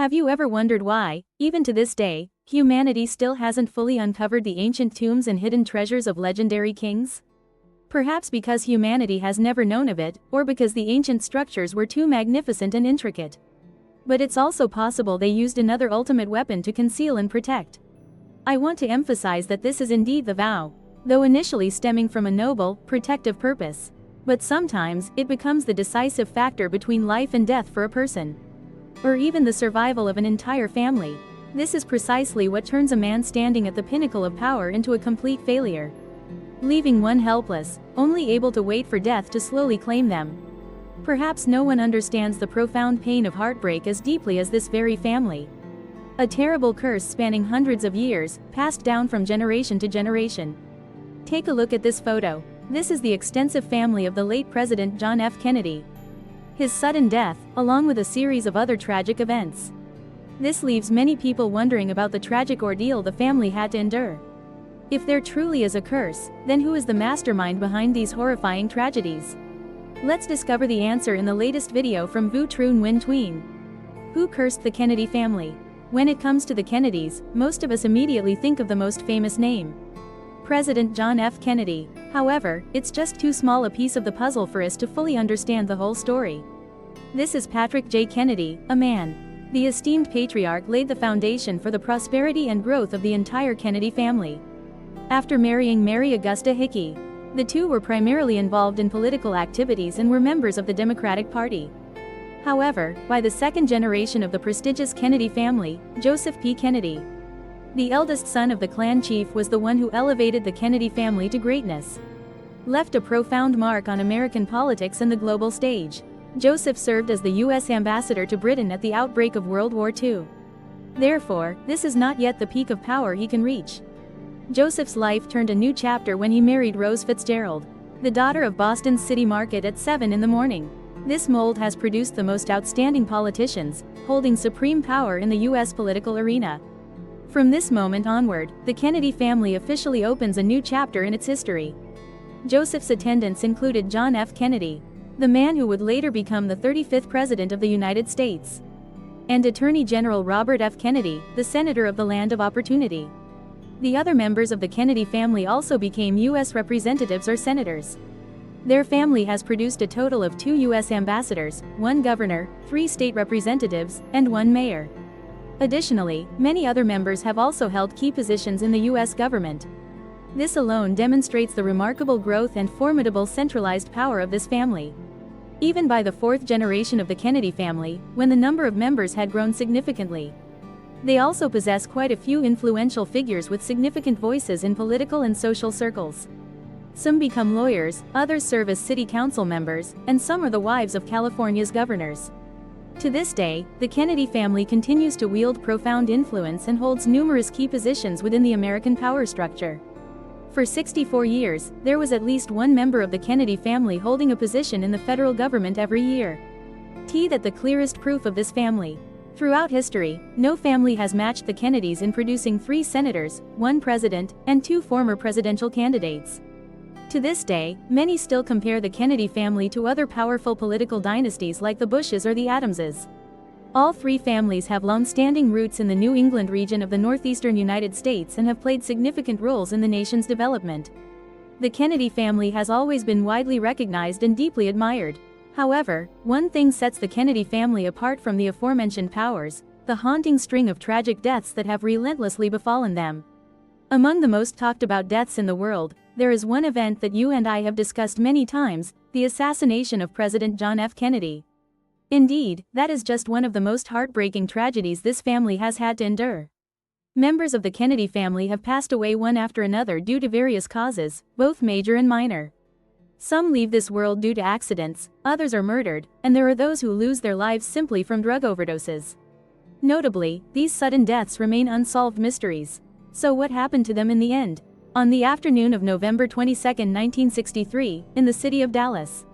Have you ever wondered why, even to this day, humanity still hasn't fully uncovered the ancient tombs and hidden treasures of legendary kings? Perhaps because humanity has never known of it, or because the ancient structures were too magnificent and intricate. But it's also possible they used another ultimate weapon to conceal and protect. I want to emphasize that this is indeed the vow, though initially stemming from a noble, protective purpose. But sometimes, it becomes the decisive factor between life and death for a person, or even the survival of an entire family. This is precisely what turns a man standing at the pinnacle of power into a complete failure, leaving one helpless, only able to wait for death to slowly claim them. Perhaps no one understands the profound pain of heartbreak as deeply as this very family. A terrible curse spanning hundreds of years, passed down from generation to generation. Take a look at this photo. This is the extensive family of the late President John F. Kennedy. His sudden death, along with a series of other tragic events. This leaves many people wondering about the tragic ordeal the family had to endure. If there truly is a curse, then who is the mastermind behind these horrifying tragedies? Let's discover the answer in the latest video from Vu Truong Nguyen Thuy. Who cursed the Kennedy family? When it comes to the Kennedys, most of us immediately think of the most famous name, President John F. Kennedy. However, it's just too small a piece of the puzzle for us to fully understand the whole story. This is Patrick J. Kennedy, a man. The esteemed patriarch laid the foundation for the prosperity and growth of the entire Kennedy family. After marrying Mary Augusta Hickey, the two were primarily involved in political activities and were members of the Democratic Party. However, by the second generation of the prestigious Kennedy family, Joseph P. Kennedy, the eldest son of the clan chief, was the one who elevated the Kennedy family to greatness, left a profound mark on American politics and the global stage. Joseph served as the U.S. ambassador to Britain at the outbreak of World War II. Therefore, this is not yet the peak of power he can reach. Joseph's life turned a new chapter when he married Rose Fitzgerald, the daughter of Boston's City Market at 7 in the morning. This mold has produced the most outstanding politicians, holding supreme power in the U.S. political arena. From this moment onward, the Kennedy family officially opens a new chapter in its history. Joseph's attendants included John F. Kennedy, the man who would later become the 35th President of the United States, and Attorney General Robert F. Kennedy, the Senator of the Land of Opportunity. The other members of the Kennedy family also became U.S. representatives or senators. Their family has produced a total of 2 U.S. ambassadors, 1 governor, 3 state representatives, and 1 mayor. Additionally, many other members have also held key positions in the U.S. government. This alone demonstrates the remarkable growth and formidable centralized power of this family. Even by the 4th generation of the Kennedy family, when the number of members had grown significantly, they also possess quite a few influential figures with significant voices in political and social circles. Some become lawyers, others serve as city council members, and some are the wives of California's governors. To this day, the Kennedy family continues to wield profound influence and holds numerous key positions within the American power structure. For 64 years, there was at least one member of the Kennedy family holding a position in the federal government every year. That the clearest proof of this family. Throughout history, no family has matched the Kennedys in producing 3 senators, 1 president, and 2 former presidential candidates. To this day, many still compare the Kennedy family to other powerful political dynasties like the Bushes or the Adamses. All 3 families have long-standing roots in the New England region of the northeastern United States and have played significant roles in the nation's development. The Kennedy family has always been widely recognized and deeply admired. However, one thing sets the Kennedy family apart from the aforementioned powers: the haunting string of tragic deaths that have relentlessly befallen them. Among the most talked about deaths in the world, there is one event that you and I have discussed many times: the assassination of President John F. Kennedy. Indeed, that is just one of the most heartbreaking tragedies this family has had to endure. Members of the Kennedy family have passed away one after another due to various causes, both major and minor. Some leave this world due to accidents, others are murdered, and there are those who lose their lives simply from drug overdoses. Notably, these sudden deaths remain unsolved mysteries. So what happened to them in the end? On the afternoon of November 22, 1963, in the city of Dallas,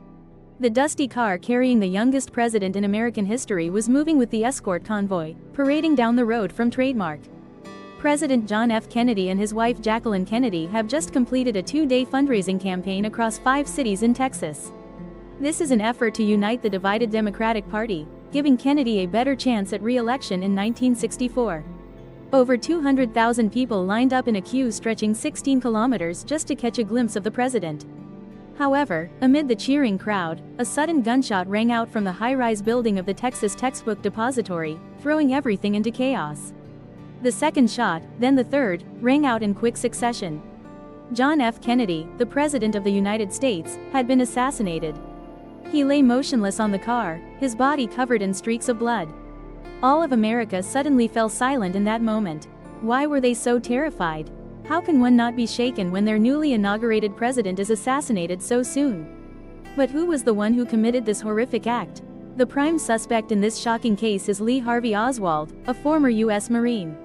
the dusty car carrying the youngest president in American history was moving with the escort convoy, parading down the road from Trademark. President John F. Kennedy and his wife Jacqueline Kennedy have just completed a 2-day fundraising campaign across 5 cities in Texas. This is an effort to unite the divided Democratic Party, giving Kennedy a better chance at re-election in 1964. Over 200,000 people lined up in a queue stretching 16 kilometers just to catch a glimpse of the president. However, amid the cheering crowd, a sudden gunshot rang out from the high-rise building of the Texas Textbook Depository, throwing everything into chaos. The second shot, then the third, rang out in quick succession. John F. Kennedy, the President of the United States, had been assassinated. He lay motionless on the car, his body covered in streaks of blood. All of America suddenly fell silent in that moment. Why were they so terrified? How can one not be shaken when their newly inaugurated president is assassinated so soon? But who was the one who committed this horrific act? The prime suspect in this shocking case is Lee Harvey Oswald, a former U.S. Marine.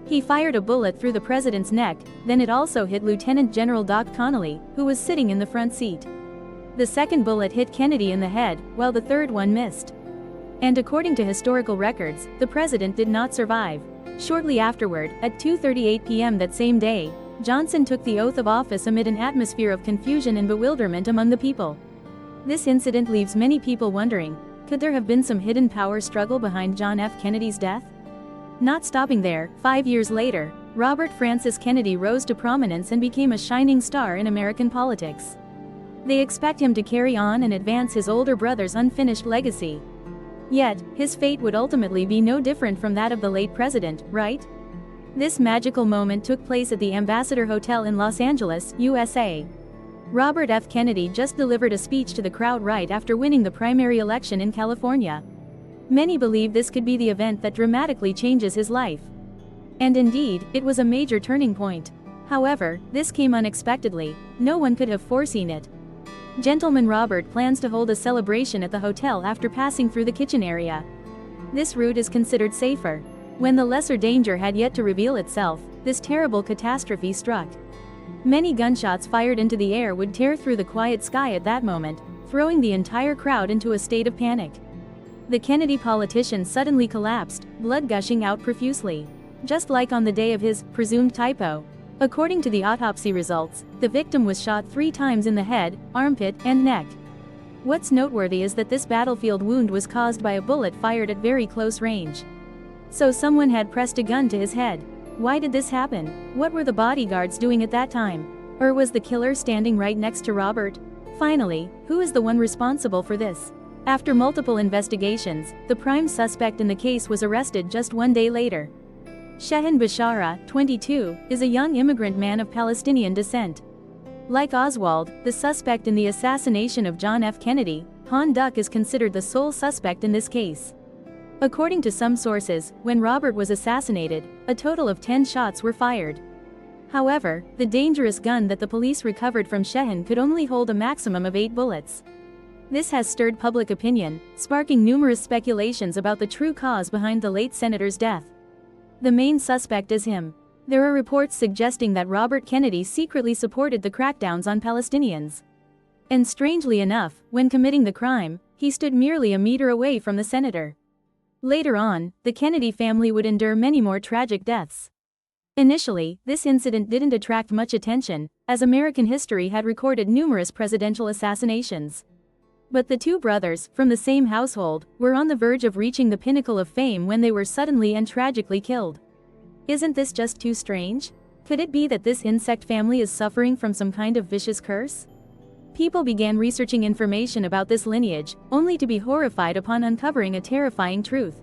He fired a bullet through the president's neck, then it also hit Lieutenant General Doc Connolly, who was sitting in the front seat. The second bullet hit Kennedy in the head, while the third one missed. And according to historical records, the president did not survive. Shortly afterward, at 2:38 p.m. that same day, Johnson took the oath of office amid an atmosphere of confusion and bewilderment among the people. This incident leaves many people wondering, could there have been some hidden power struggle behind John F. Kennedy's death? Not stopping there, 5 years later, Robert Francis Kennedy rose to prominence and became a shining star in American politics. They expect him to carry on and advance his older brother's unfinished legacy. Yet, his fate would ultimately be no different from that of the late president, right? This magical moment took place at the Ambassador Hotel in Los Angeles, USA. Robert F. Kennedy just delivered a speech to the crowd right after winning the primary election in California. Many believe this could be the event that dramatically changes his life. And indeed, it was a major turning point. However, this came unexpectedly, no one could have foreseen it. Gentleman Robert plans to hold a celebration at the hotel after passing through the kitchen area. This route is considered safer. When the lesser danger had yet to reveal itself, this terrible catastrophe struck. Many gunshots fired into the air would tear through the quiet sky at that moment, throwing the entire crowd into a state of panic. The Kennedy politician suddenly collapsed, blood gushing out profusely. Just like on the day of his presumed typo. According to the autopsy results, the victim was shot 3 times in the head, armpit, and neck. What's noteworthy is that this battlefield wound was caused by a bullet fired at very close range. So someone had pressed a gun to his head. Why did this happen? What were the bodyguards doing at that time? Or was the killer standing right next to Robert? Finally, who is the one responsible for this? After multiple investigations, the prime suspect in the case was arrested just 1 day later. Shehan Bashara, 22, is a young immigrant man of Palestinian descent. Like Oswald, the suspect in the assassination of John F. Kennedy, Han Duck is considered the sole suspect in this case. According to some sources, when Robert was assassinated, a total of 10 shots were fired. However, the dangerous gun that the police recovered from Shehan could only hold a maximum of 8 bullets. This has stirred public opinion, sparking numerous speculations about the true cause behind the late senator's death. The main suspect is him. There are reports suggesting that Robert Kennedy secretly supported the crackdowns on Palestinians. And strangely enough, when committing the crime, he stood merely a meter away from the senator. Later on, the Kennedy family would endure many more tragic deaths. Initially, this incident didn't attract much attention, as American history had recorded numerous presidential assassinations. But the two brothers, from the same household, were on the verge of reaching the pinnacle of fame when they were suddenly and tragically killed. Isn't this just too strange? Could it be that this insect family is suffering from some kind of vicious curse? People began researching information about this lineage, only to be horrified upon uncovering a terrifying truth.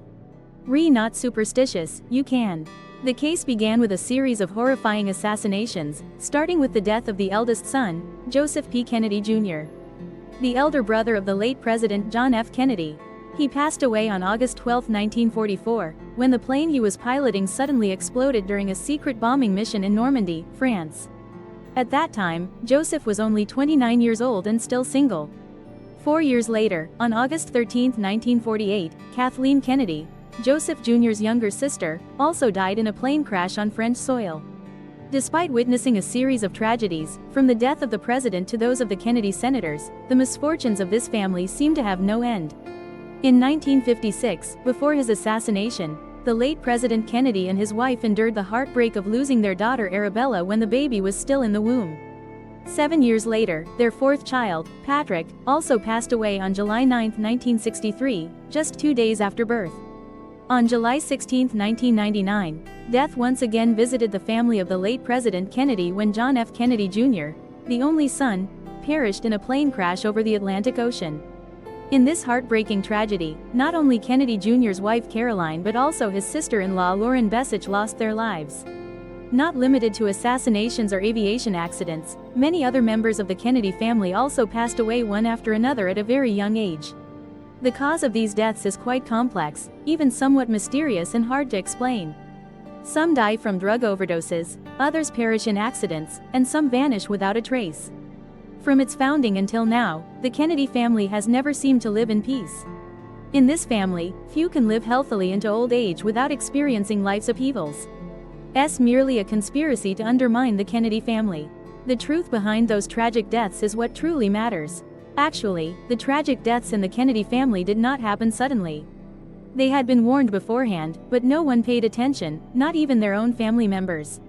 Not superstitious, you can. The case began with a series of horrifying assassinations, starting with the death of the eldest son, Joseph P. Kennedy Jr., the elder brother of the late President John F. Kennedy. He passed away on August 12, 1944, when the plane he was piloting suddenly exploded during a secret bombing mission in Normandy, France. At that time, Joseph was only 29 years old and still single. 4 years later, on August 13, 1948, Kathleen Kennedy, Joseph Jr.'s younger sister, also died in a plane crash on French soil. Despite witnessing a series of tragedies, from the death of the president to those of the Kennedy senators, the misfortunes of this family seem to have no end. In 1956, before his assassination, the late President Kennedy and his wife endured the heartbreak of losing their daughter Arabella when the baby was still in the womb. 7 years later, their fourth child, Patrick, also passed away on July 9, 1963, just 2 days after birth. On July 16, 1999, death once again visited the family of the late President Kennedy when John F. Kennedy Jr., the only son, perished in a plane crash over the Atlantic Ocean. In this heartbreaking tragedy, not only Kennedy Jr.'s wife Caroline but also his sister-in-law Lauren Bessich lost their lives. Not limited to assassinations or aviation accidents, many other members of the Kennedy family also passed away one after another at a very young age. The cause of these deaths is quite complex, even somewhat mysterious and hard to explain. Some die from drug overdoses, others perish in accidents, and some vanish without a trace. From its founding until now, the Kennedy family has never seemed to live in peace. In this family, few can live healthily into old age without experiencing life's upheavals. It's merely a conspiracy to undermine the Kennedy family. The truth behind those tragic deaths is what truly matters. Actually, the tragic deaths in the Kennedy family did not happen suddenly. They had been warned beforehand, but no one paid attention, not even their own family members.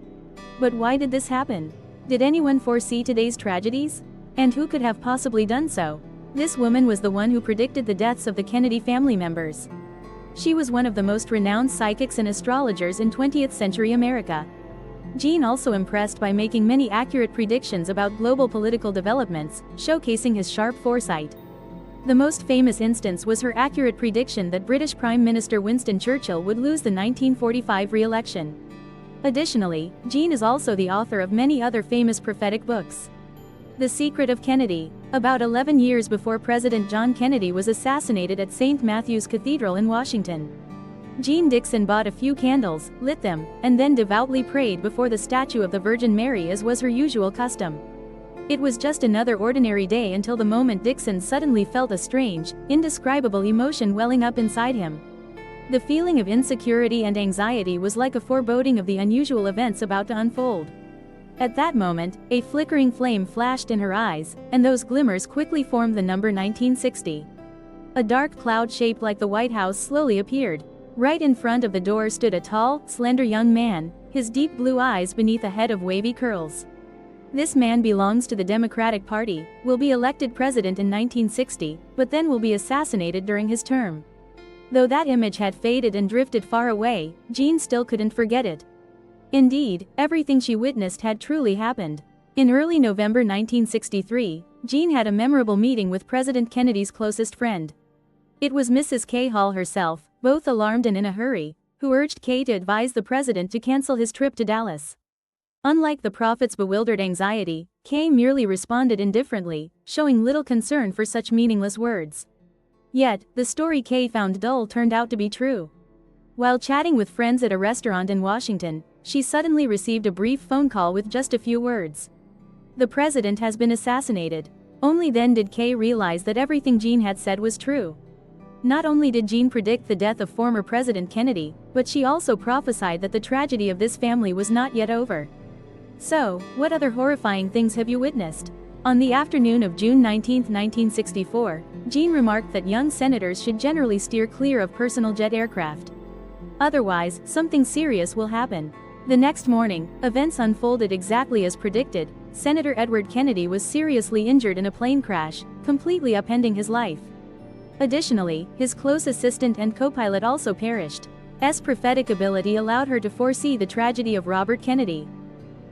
But why did this happen? Did anyone foresee today's tragedies? And who could have possibly done so? This woman was the one who predicted the deaths of the Kennedy family members. She was one of the most renowned psychics and astrologers in 20th century America. Gene also impressed by making many accurate predictions about global political developments, showcasing his sharp foresight. The most famous instance was her accurate prediction that British Prime Minister Winston Churchill would lose the 1945 re-election. Additionally, Gene is also the author of many other famous prophetic books. The Secret of Kennedy. About 11 years before President John Kennedy was assassinated at St. Matthew's Cathedral in Washington, Gene Dixon bought a few candles, lit them, and then devoutly prayed before the statue of the Virgin Mary as was her usual custom. It was just another ordinary day until the moment Dixon suddenly felt a strange, indescribable emotion welling up inside him. The feeling of insecurity and anxiety was like a foreboding of the unusual events about to unfold. At that moment, a flickering flame flashed in her eyes, and those glimmers quickly formed the number 1960. A dark cloud shaped like the White House slowly appeared. Right in front of the door stood a tall, slender young man, his deep blue eyes beneath a head of wavy curls. This man belongs to the Democratic Party, will be elected president in 1960, but then will be assassinated during his term. Though that image had faded and drifted far away, Gene still couldn't forget it. Indeed, everything she witnessed had truly happened. In early November 1963, Gene had a memorable meeting with President Kennedy's closest friend. It was Mrs. Kay Hall herself, both alarmed and in a hurry, who urged Kay to advise the president to cancel his trip to Dallas. Unlike the prophet's bewildered anxiety, Kay merely responded indifferently, showing little concern for such meaningless words. Yet, the story Kay found dull turned out to be true. While chatting with friends at a restaurant in Washington, she suddenly received a brief phone call with just a few words. "The president has been assassinated." Only then did Kay realize that everything Gene had said was true. Not only did Gene predict the death of former President Kennedy, but she also prophesied that the tragedy of this family was not yet over. So, what other horrifying things have you witnessed? On the afternoon of June 19, 1964, Gene remarked that young senators should generally steer clear of personal jet aircraft. Otherwise, something serious will happen. The next morning, events unfolded exactly as predicted. Senator Edward Kennedy was seriously injured in a plane crash, completely upending his life. Additionally, his close assistant and co-pilot also perished. S. prophetic ability allowed her to foresee the tragedy of Robert Kennedy.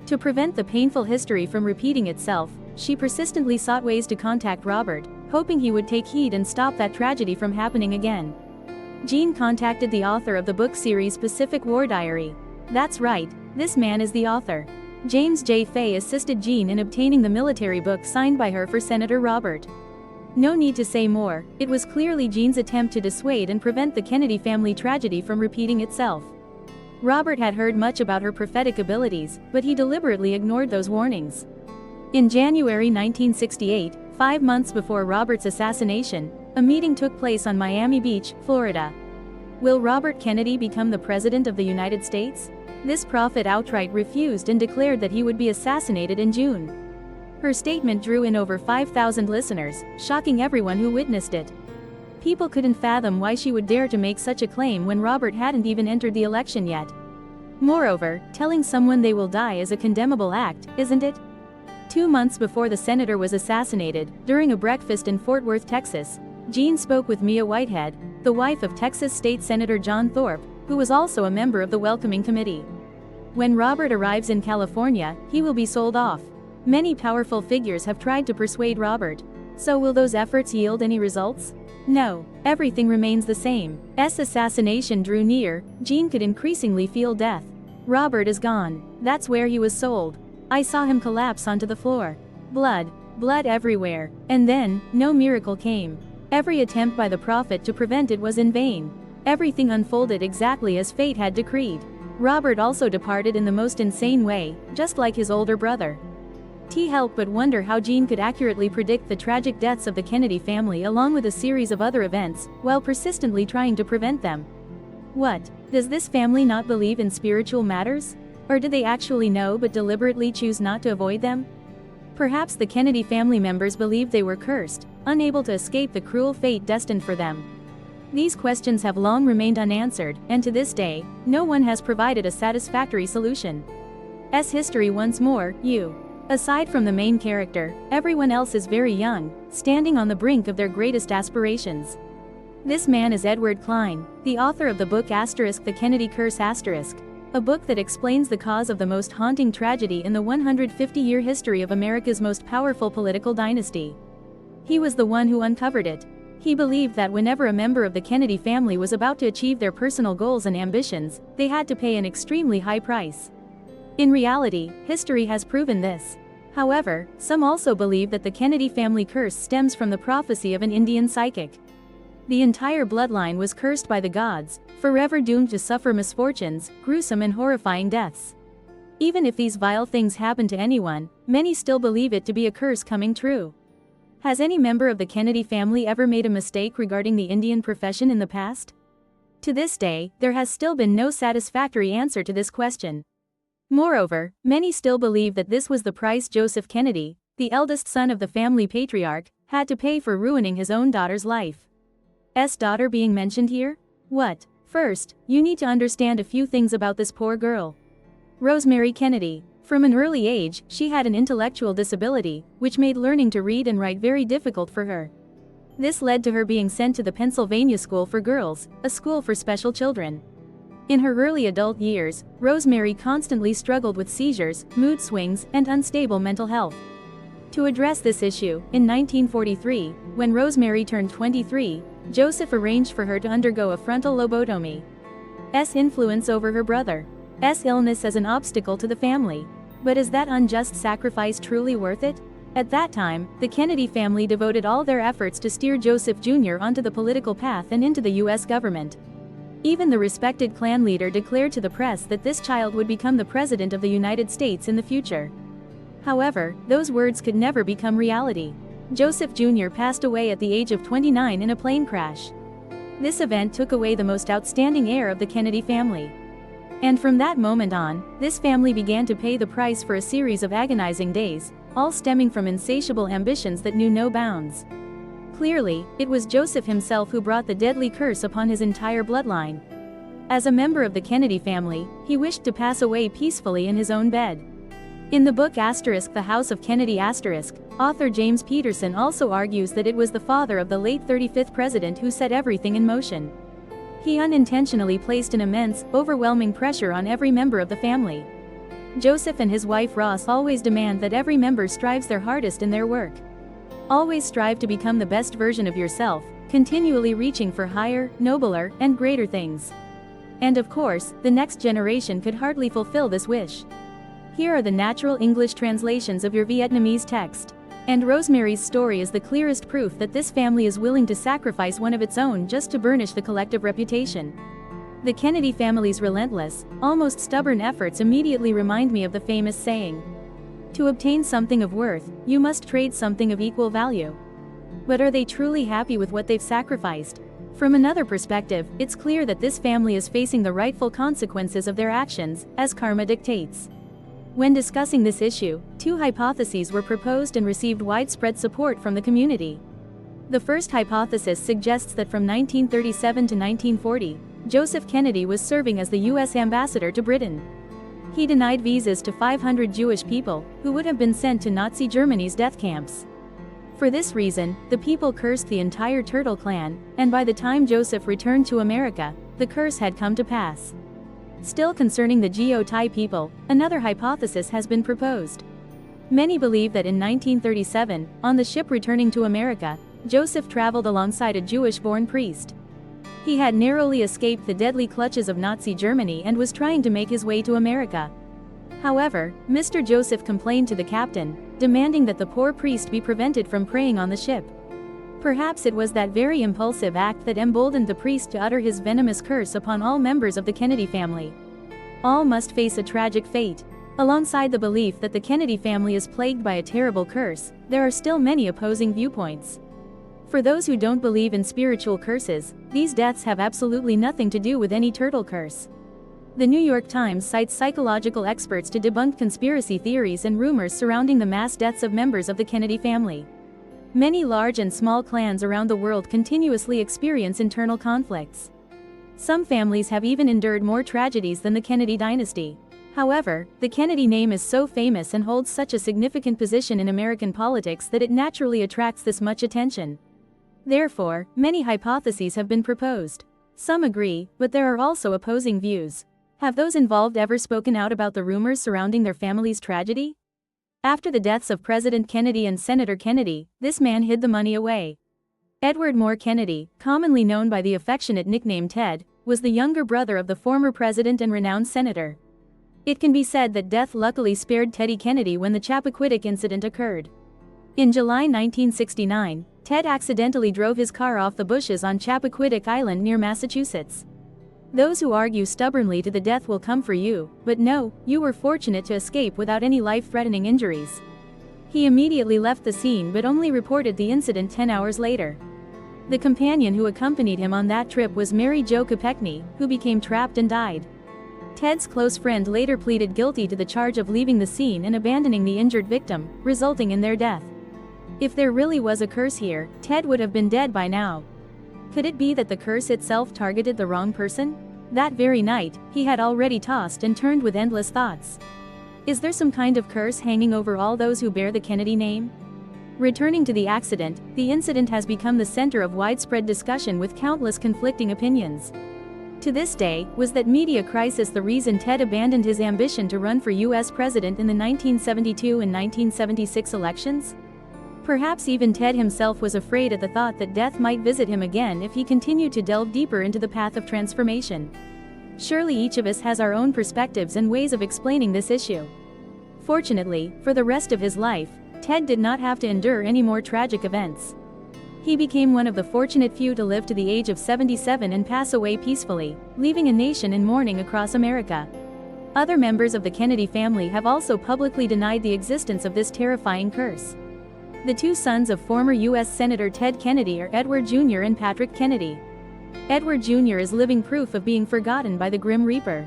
To prevent the painful history from repeating itself, she persistently sought ways to contact Robert, hoping he would take heed and stop that tragedy from happening again. Gene contacted the author of the book series Pacific War Diary. That's right, this man is the author. James J. Fay assisted Gene in obtaining the military book signed by her for Senator Robert. No need to say more, it was clearly Gene's attempt to dissuade and prevent the Kennedy family tragedy from repeating itself. Robert had heard much about her prophetic abilities, but he deliberately ignored those warnings. In January 1968, 5 months before Robert's assassination, a meeting took place on Miami Beach, Florida. Will Robert Kennedy become the President of the United States? This prophet outright refused and declared that he would be assassinated in June. Her statement drew in over 5,000 listeners, shocking everyone who witnessed it. People couldn't fathom why she would dare to make such a claim when Robert hadn't even entered the election yet. Moreover, telling someone they will die is a condemnable act, isn't it? 2 months before the senator was assassinated, during a breakfast in Fort Worth, Texas, Jean spoke with Mia Whitehead, the wife of Texas State Senator John Thorpe, who was also a member of the welcoming committee. When Robert arrives in California, he will be sold off. Many powerful figures have tried to persuade Robert. So will those efforts yield any results? No, everything remains the same. As assassination drew near, Jean could increasingly feel death. Robert is gone. That's where he was sold. I saw him collapse onto the floor. Blood everywhere. And then, no miracle came. Every attempt by the prophet to prevent it was in vain. Everything unfolded exactly as fate had decreed. Robert also departed in the most insane way, just like his older brother. T helped but wonder how Jean could accurately predict the tragic deaths of the Kennedy family along with a series of other events, while persistently trying to prevent them. What? Does this family not believe in spiritual matters? Or do they actually know but deliberately choose not to avoid them? Perhaps the Kennedy family members believed they were cursed, unable to escape the cruel fate destined for them. These questions have long remained unanswered, and to this day, no one has provided a satisfactory solution. As history once more, aside from the main character, everyone else is very young, standing on the brink of their greatest aspirations. This man is Edward Klein, the author of the book The Kennedy Curse *, a book that explains the cause of the most haunting tragedy in the 150-year history of America's most powerful political dynasty. He was the one who uncovered it. He believed that whenever a member of the Kennedy family was about to achieve their personal goals and ambitions, they had to pay an extremely high price. In reality, history has proven this. However, some also believe that the Kennedy family curse stems from the prophecy of an Indian psychic. The entire bloodline was cursed by the gods, forever doomed to suffer misfortunes, gruesome and horrifying deaths. Even if these vile things happen to anyone, many still believe it to be a curse coming true. Has any member of the Kennedy family ever made a mistake regarding the Indian profession in the past? To this day, there has still been no satisfactory answer to this question. Moreover, many still believe that this was the price Joseph Kennedy, the eldest son of the family patriarch, had to pay for ruining his own daughter's life. Daughter being mentioned here? What? First, you need to understand a few things about this poor girl. Rosemary Kennedy. From an early age, she had an intellectual disability, which made learning to read and write very difficult for her. This led to her being sent to the Pennsylvania School for Girls, a school for special children. In her early adult years, Rosemary constantly struggled with seizures, mood swings, and unstable mental health. To address this issue, in 1943, when Rosemary turned 23, Joseph arranged for her to undergo a frontal lobotomy. Influence over her brother's illness as an obstacle to the family. But is that unjust sacrifice truly worth it? At that time, the Kennedy family devoted all their efforts to steer Joseph Jr. onto the political path and into the U.S. government. Even the respected Klan leader declared to the press that this child would become the President of the United States in the future. However, those words could never become reality. Joseph Jr. passed away at the age of 29 in a plane crash. This event took away the most outstanding heir of the Kennedy family. And from that moment on, this family began to pay the price for a series of agonizing days, all stemming from insatiable ambitions that knew no bounds. Clearly, it was Joseph himself who brought the deadly curse upon his entire bloodline. As a member of the Kennedy family, he wished to pass away peacefully in his own bed. In the book The House of Kennedy author James Peterson also argues that it was the father of the late 35th president who set everything in motion. He unintentionally placed an immense, overwhelming pressure on every member of the family. Joseph and his wife Ross always demand that every member strives their hardest in their work. Always strive to become the best version of yourself, continually reaching for higher, nobler, and greater things. And of course, the next generation could hardly fulfill this wish. Here are the natural English translations of your Vietnamese text. And Rosemary's story is the clearest proof that this family is willing to sacrifice one of its own just to burnish the collective reputation. The Kennedy family's relentless, almost stubborn efforts immediately remind me of the famous saying, "To obtain something of worth, you must trade something of equal value." But are they truly happy with what they've sacrificed? From another perspective, it's clear that this family is facing the rightful consequences of their actions, as karma dictates. When discussing this issue, two hypotheses were proposed and received widespread support from the community. The first hypothesis suggests that from 1937 to 1940, Joseph Kennedy was serving as the U.S. ambassador to Britain. He denied visas to 500 Jewish people, who would have been sent to Nazi Germany's death camps. For this reason, the people cursed the entire Turtle clan, and by the time Joseph returned to America, the curse had come to pass. Still concerning the Geotai people, another hypothesis has been proposed. Many believe that in 1937, on the ship returning to America, Joseph traveled alongside a Jewish-born priest. He had narrowly escaped the deadly clutches of Nazi Germany and was trying to make his way to America. However, Mr. Joseph complained to the captain, demanding that the poor priest be prevented from praying on the ship. Perhaps it was that very impulsive act that emboldened the priest to utter his venomous curse upon all members of the Kennedy family. All must face a tragic fate. Alongside the belief that the Kennedy family is plagued by a terrible curse, there are still many opposing viewpoints. For those who don't believe in spiritual curses, these deaths have absolutely nothing to do with any turtle curse. The New York Times cites psychological experts to debunk conspiracy theories and rumors surrounding the mass deaths of members of the Kennedy family. Many large and small clans around the world continuously experience internal conflicts. Some families have even endured more tragedies than the Kennedy dynasty. However, the Kennedy name is so famous and holds such a significant position in American politics that it naturally attracts this much attention. Therefore, many hypotheses have been proposed. Some agree, but there are also opposing views. Have those involved ever spoken out about the rumors surrounding their family's tragedy? After the deaths of President Kennedy and Senator Kennedy, this man hid the money away. Edward Moore Kennedy, commonly known by the affectionate nickname Ted, was the younger brother of the former president and renowned senator. It can be said that death luckily spared Teddy Kennedy when the Chappaquiddick incident occurred. In July 1969, Ted accidentally drove his car off the bushes on Chappaquiddick Island near Massachusetts. Those who argue stubbornly to the death will come for you, but no, you were fortunate to escape without any life-threatening injuries. He immediately left the scene but only reported the incident 10 hours later. The companion who accompanied him on that trip was Mary Jo Kopechne, who became trapped and died. Ted's close friend later pleaded guilty to the charge of leaving the scene and abandoning the injured victim, resulting in their death. If there really was a curse here, Ted would have been dead by now. Could it be that the curse itself targeted the wrong person? That very night, he had already tossed and turned with endless thoughts. Is there some kind of curse hanging over all those who bear the Kennedy name? Returning to the accident, the incident has become the center of widespread discussion with countless conflicting opinions. To this day, was that media crisis the reason Ted abandoned his ambition to run for U.S. president in the 1972 and 1976 elections? Perhaps even Ted himself was afraid at the thought that death might visit him again if he continued to delve deeper into the path of transformation. Surely each of us has our own perspectives and ways of explaining this issue. Fortunately, for the rest of his life, Ted did not have to endure any more tragic events. He became one of the fortunate few to live to the age of 77 and pass away peacefully, leaving a nation in mourning across America. Other members of the Kennedy family have also publicly denied the existence of this terrifying curse. The two sons of former U.S. Senator Ted Kennedy are Edward Jr. and Patrick Kennedy. Edward Jr. is living proof of being forgotten by the Grim Reaper.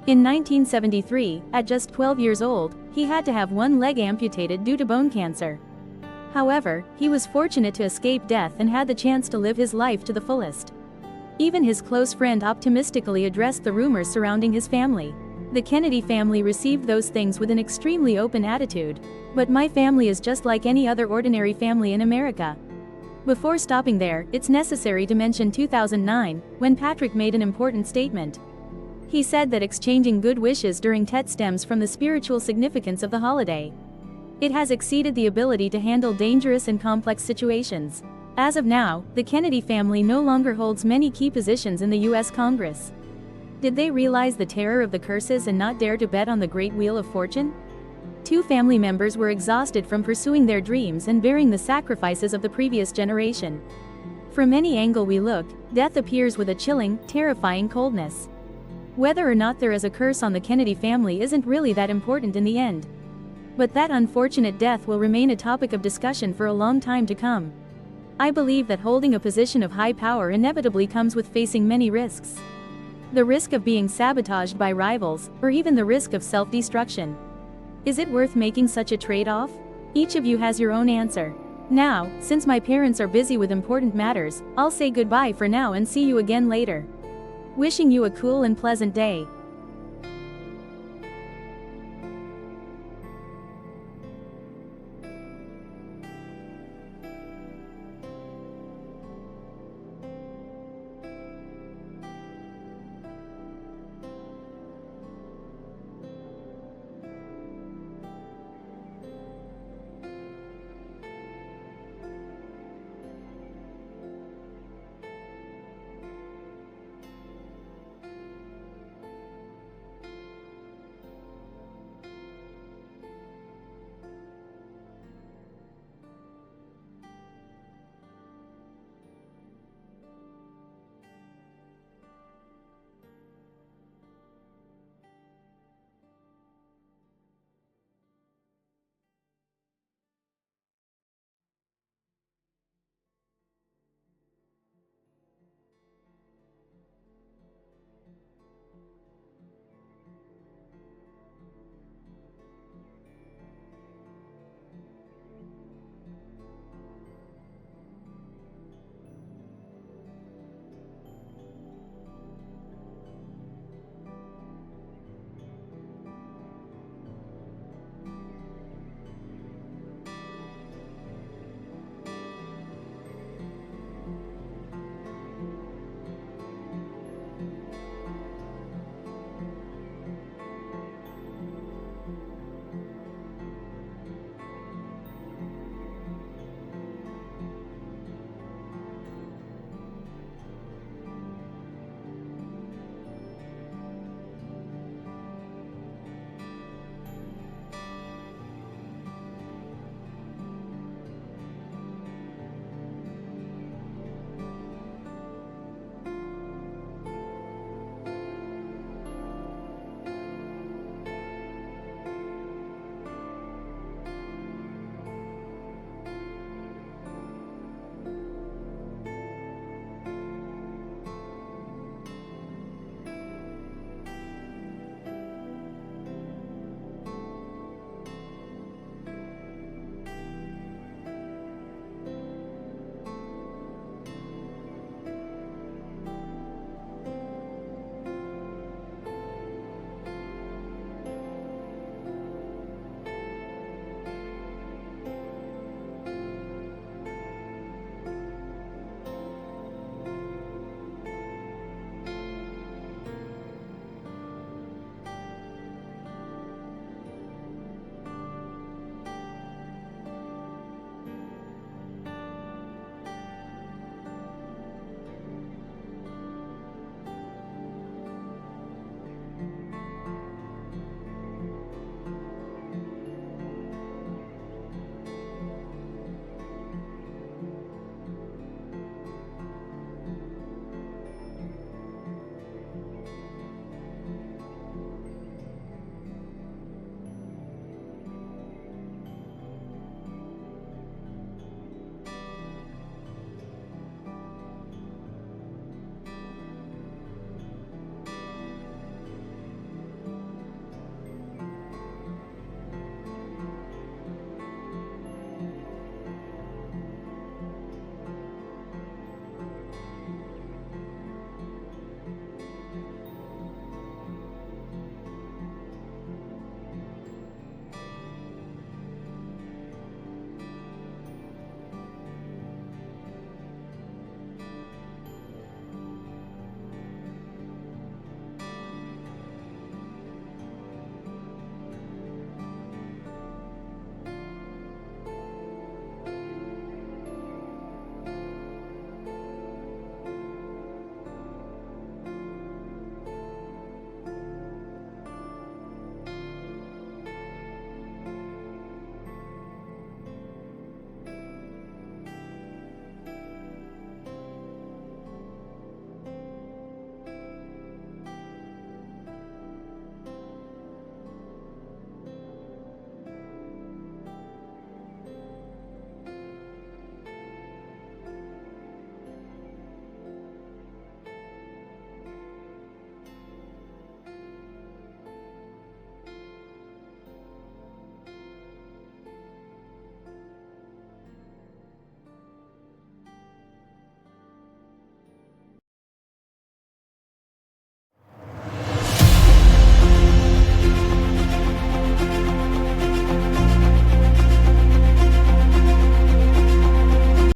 In 1973, at just 12 years old, he had to have one leg amputated due to bone cancer. However, he was fortunate to escape death and had the chance to live his life to the fullest. Even his close friend optimistically addressed the rumors surrounding his family. The Kennedy family received those things with an extremely open attitude. But my family is just like any other ordinary family in America. Before stopping there, it's necessary to mention 2009, when Patrick made an important statement. He said that exchanging good wishes during Tet stems from the spiritual significance of the holiday. It has exceeded the ability to handle dangerous and complex situations. As of now, the Kennedy family no longer holds many key positions in the U.S. Congress. Did they realize the terror of the curses and not dare to bet on the great wheel of fortune? Two family members were exhausted from pursuing their dreams and bearing the sacrifices of the previous generation. From any angle we look, death appears with a chilling, terrifying coldness. Whether or not there is a curse on the Kennedy family isn't really that important in the end. But that unfortunate death will remain a topic of discussion for a long time to come. I believe that holding a position of high power inevitably comes with facing many risks. The risk of being sabotaged by rivals, or even the risk of self-destruction. Is it worth making such a trade-off? Each of you has your own answer. Now, since my parents are busy with important matters, I'll say goodbye for now and see you again later. Wishing you a cool and pleasant day.